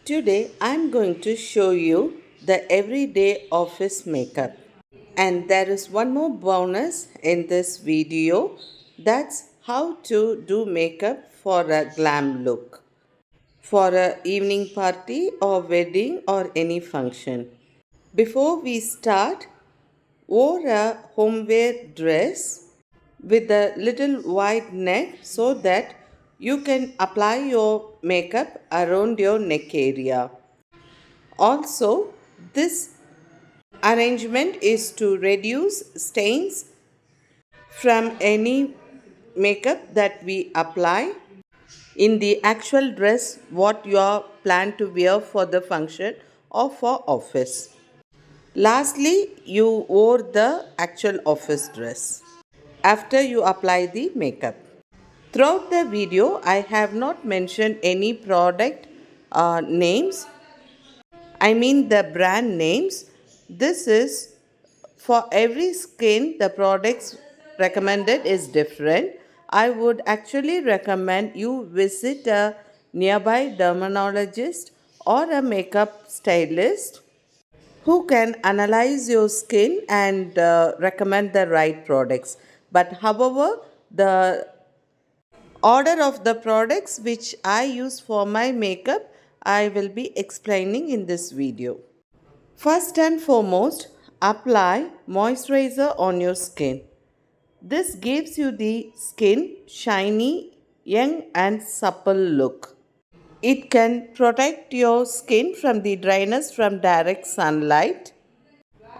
Today I'm going to show you the everyday office makeup. And there is one more bonus in this video, that's how to do makeup for a glam look for a evening party or wedding or any function. Before we start, wear a homeware dress with a little wide neck so that you can apply your makeup around your neck area. Also, this arrangement is to reduce stains from any makeup that we apply in the actual dress what you are plan to wear for the function or for office. Lastly, you wore the actual office dress after you apply the makeup. Throughout the video, I have not mentioned any product names. I mean the brand names. This is for every skin, the products recommended is different. I would actually recommend you visit a nearby dermatologist or a makeup stylist who can analyze your skin and recommend the right products. But however, the order of the products which I use for my makeup, I will be explaining in this video. First and foremost, apply moisturizer on your skin. This gives you the skin shiny, young and supple look. It can protect your skin from the dryness from direct sunlight.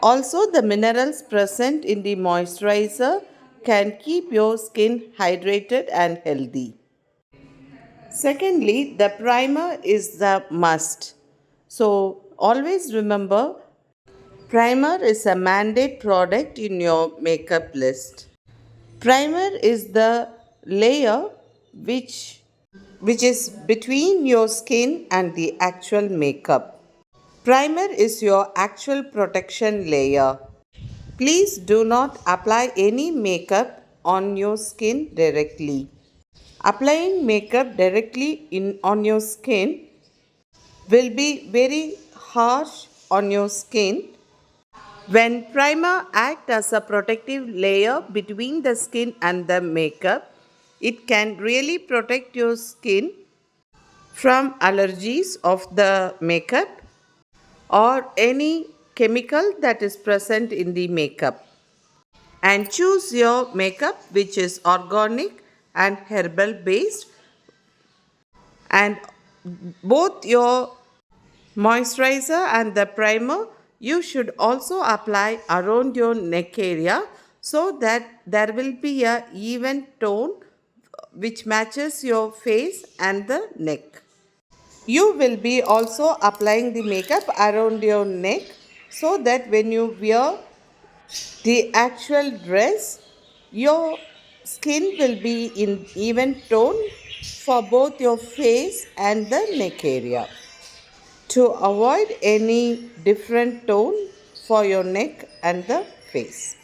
Also, the minerals present in the moisturizer can keep your skin hydrated and healthy. Secondly, the primer is the must. So, always remember, primer is a mandate product in your makeup list. Primer is the layer which is between your skin and the actual makeup. Primer is your actual protection layer. Please do not apply any makeup on your skin directly. Applying makeup directly on your skin will be very harsh on your skin. When primer acts as a protective layer between the skin and the makeup, it can really protect your skin from allergies of the makeup or any chemical that is present in the makeup. And choose your makeup which is organic and herbal based, and both your moisturizer and the primer you should also apply around your neck area so that there will be a even tone which matches your face and the neck. You will be also applying the makeup around your neck so that when you wear the actual dress, your skin will be in even tone for both your face and the neck area. To avoid any different tone for your neck and the face.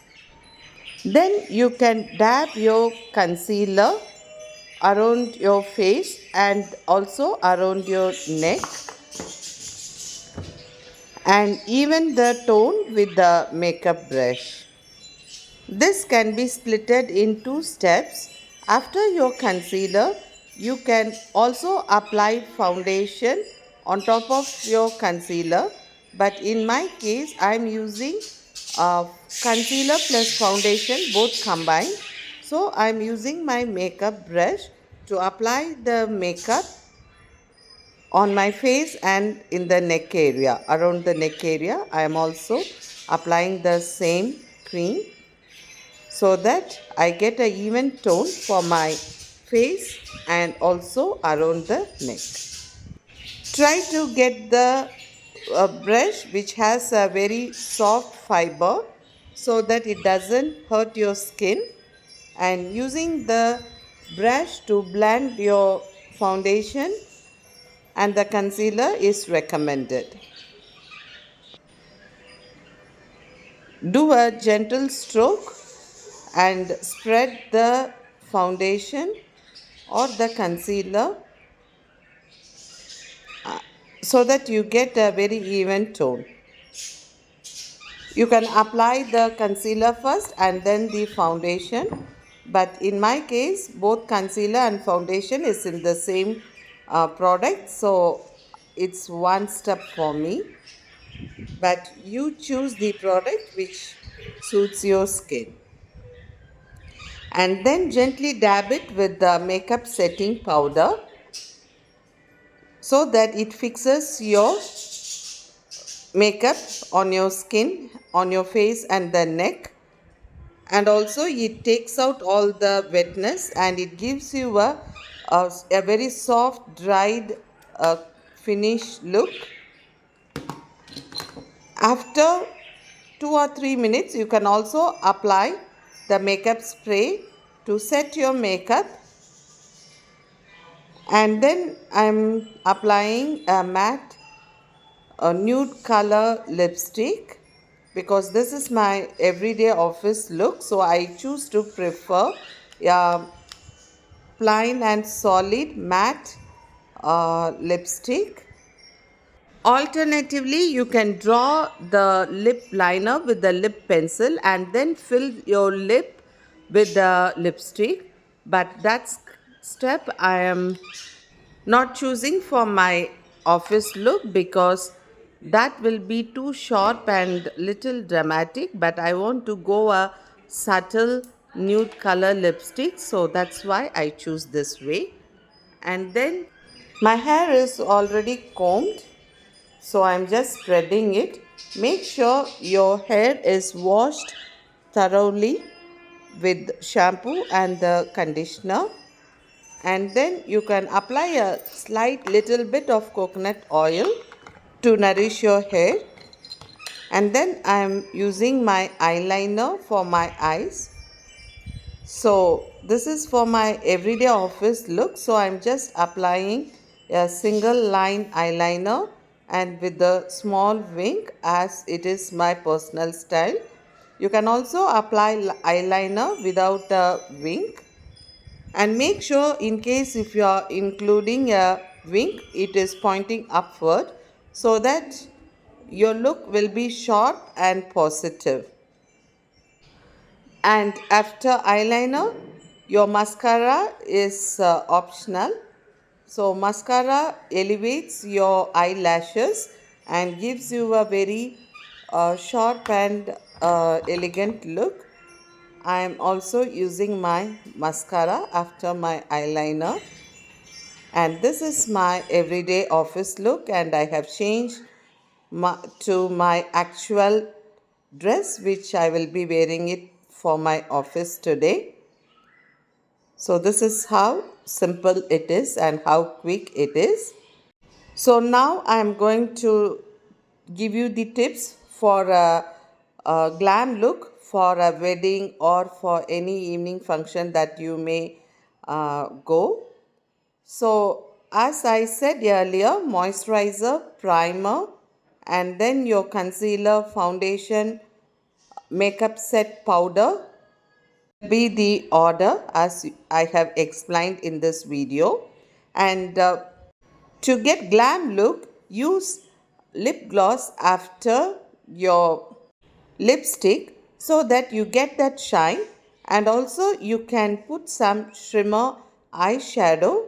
Then you can dab your concealer around your face and also around your neck and even the tone with the makeup brush. This can be splitted in two steps. After your concealer, you can also apply foundation on top of your concealer. But in my case, I am using concealer plus foundation both combined. So I am using my makeup brush to apply the makeup on my face and in the neck area. Around the neck area, I am also applying the same cream so that I get a even tone for my face and also around the neck. Try to get the brush which has a very soft fiber so that it doesn't hurt your skin, and using the brush to blend your foundation and the concealer is recommended. Do a gentle stroke and spread the foundation or the concealer so that you get a very even tone. You can apply the concealer first and then the foundation, but in my case both concealer and foundation is in the same product, so it's one step for me. But you choose the product which suits your skin, and then gently dab it with the makeup setting powder so that it fixes your makeup on your skin, on your face and the neck. And also it takes out all the wetness and it gives you a very soft dried finish look. After 2 or 3 minutes you can also apply the makeup spray to set your makeup, and then I'm applying a matte nude color lipstick because this is my everyday office look, so I choose to prefer uh, plain and solid matte lipstick. Alternatively, you can draw the lip liner with the lip pencil and then fill your lip with the lipstick. But that step I am not choosing for my office look because that will be too sharp and little dramatic. But I want to go a subtle nude color lipstick, so that's why I choose this way. And then my hair is already combed, so I'm just spreading it. Make sure your hair is washed thoroughly with shampoo and the conditioner, and then you can apply a slight little bit of coconut oil to nourish your hair. And then I'm using my eyeliner for my eyes. So this is for my everyday office look, so I'm just applying a single line eyeliner and with a small wing as it is my personal style. You can also apply eyeliner without a wing, and make sure in case if you are including a wing it is pointing upward so that your look will be sharp and positive. And after eyeliner, your mascara is optional. So mascara elevates your eyelashes and gives you a very sharp and elegant look. I am also using my mascara after my eyeliner, and this is my everyday office look, and I have changed to my actual dress which I will be wearing it for my office today. So this is how simple it is and how quick it is. So now I am going to give you the tips for a glam look for a wedding or for any evening function that you may go. So as I said earlier, moisturizer, primer, and then your concealer, foundation, makeup set powder be the order as I have explained in this video. And to get glam look, use lip gloss after your lipstick so that you get that shine, and also you can put some shimmer eyeshadow,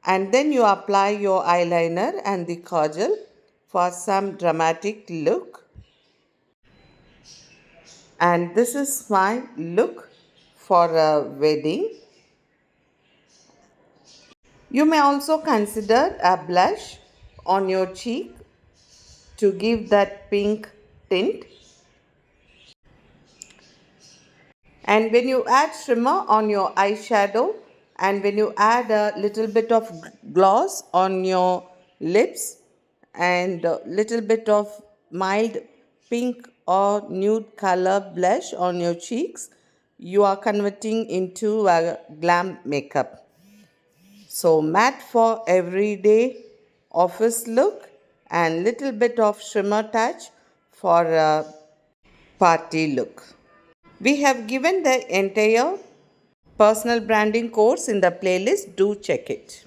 and then you apply your eyeliner and the kajal for some dramatic look. And this is my look for a wedding. You may also consider a blush on your cheek to give that pink tint. And when you add shimmer on your eyeshadow and when you add a little bit of gloss on your lips and a little bit of mild pink or nude color blush on your cheeks, you are converting into a glam makeup. So matte for everyday office look and little bit of shimmer touch for a party look. We have given the entire personal branding course in the playlist. Do check it.